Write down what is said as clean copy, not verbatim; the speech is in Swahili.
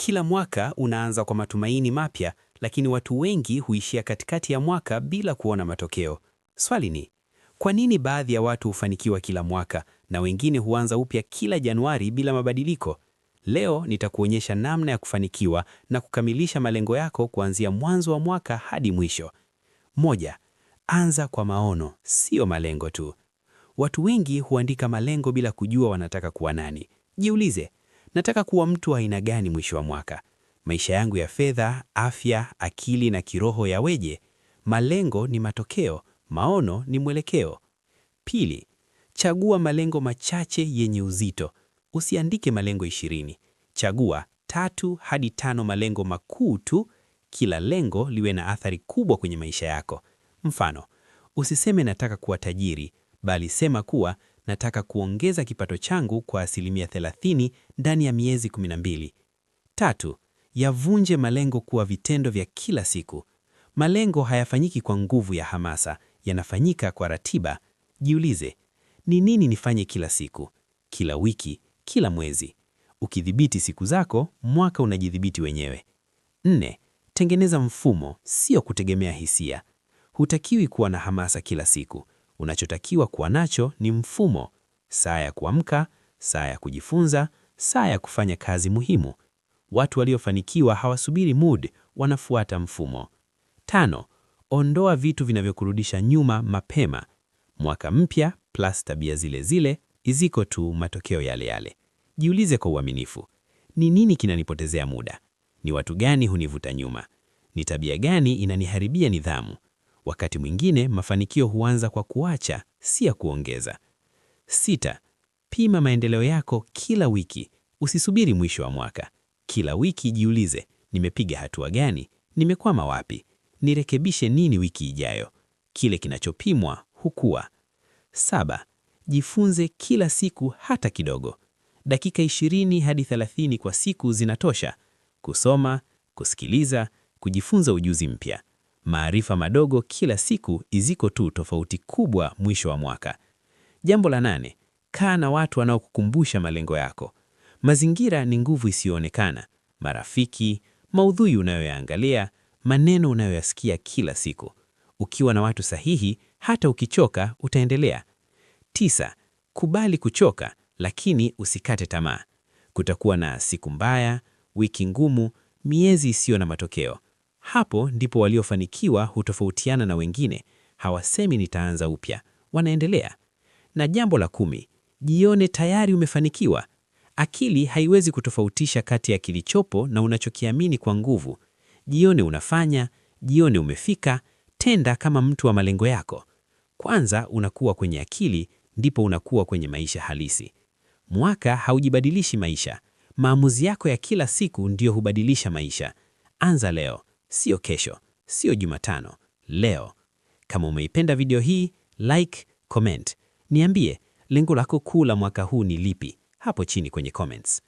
Kila mwaka unaanza kwa matumaini mapya, lakini watu wengi huishia katikati ya mwaka bila kuona matokeo. Swali ni, kwa nini baadhi ya watu hufanikiwa kila mwaka na wengine huanza upya kila Januari bila mabadiliko? Leo nitakuonyesha namna ya kufanikiwa na kukamilisha malengo yako kuanzia mwanzo wa mwaka hadi mwisho. Moja, anza kwa maono, sio malengo tu. Watu wengi huandika malengo bila kujua wanataka kuwa nani. Jiulize, nataka kuwa mtu wa aina gani mwisho wa mwaka? Maisha yangu ya fedha, afya, akili na kiroho yaweje? Malengo ni matokeo, maono ni mwelekeo. Pili, chagua malengo machache yenye uzito. Usiandike malengo 20. Chagua 3 hadi 5 malengo makuu tu, kila lengo liwe na athari kubwa kwenye maisha yako. Mfano, usiseme nataka kuwa tajiri, bali sema kuwa nataka kuongeza kipato changu kwa 30% ndani ya miezi 12. Tatu, yavunje malengo kuwa vitendo vya kila siku. Malengo hayafanyiki kwa nguvu ya hamasa, yanafanyika kwa ratiba. Jiulize, ni nini nifanye kila siku, kila wiki, kila mwezi? Ukidhibiti siku zako, mwaka unajidhibiti wenyewe. 4, tengeneza mfumo, sio kutegemea hisia. Hutakiwi kuwa na hamasa kila siku. Unachotakiwa kuwa nacho ni mfumo: saa ya kuamka, saa ya kujifunza, saa ya kufanya kazi muhimu. Watu waliofanikiwa hawasubiri mood, wanafuata mfumo. 5, ondoa vitu vinavyokurudisha nyuma mapema. Mwaka mpya plus tabia zile zile iziko tu matokeo yale yale. Jiulize kwa uaminifu, ni nini kinanipotezea muda? Ni watu gani hunivuta nyuma? Ni tabia gani inaniharibia nidhamu? Wakati mwingine mafanikio huanza kwa kuacha, si ya kuongeza. 6, pima maendeleo yako kila wiki. Usisubiri mwisho wa mwaka. Kila wiki jiulize, nimepiga hatua gani? Nimekwama wapi? Nirekebishe nini wiki ijayo? Kile kinachopimwa hukua. 7, jifunze kila siku hata kidogo. Dakika 20 hadi 30 kwa siku zinatosha. Kusoma, kusikiliza, kujifunza ujuzi mpya. Maarifa madogo kila siku iziko tu tofauti kubwa mwisho wa mwaka. Jambo la 8, kaa na watu wanaokukumbusha malengo yako. Mazingira ni nguvu isiyoonekana. Marafiki, maudhui unayoyaangalia, maneno unayoyasikia kila siku. Ukiwa na watu sahihi, hata ukichoka utaendelea. 9, kubali kuchoka, lakini usikate tamaa. Kutakuwa na siku mbaya, wiki ngumu, miezi isiyo na matokeo. Hapo ndipo waliofanikiwa hutofautiana na wengine. Hawasemi nitaanza upya, wanaendelea. Na jambo la 10, jione tayari umefanikiwa. Akili haiwezi kutofautisha kati ya kilichopo na unachokiamini kwa nguvu. Jione unafanya, jione umefika, tenda kama mtu wa malengo yako. Kwanza unakuwa kwenye akili, ndipo unakuwa kwenye maisha halisi. Mwaka haujibadilishi maisha. Maamuzi yako ya kila siku ndiyo hubadilisha maisha. Anza leo, sio kesho, sio Jumatano, leo. Kama umeipenda video hii, like, comment. Niambie, lengo lako kuu la mwaka huu ni lipi? Hapo chini kwenye comments.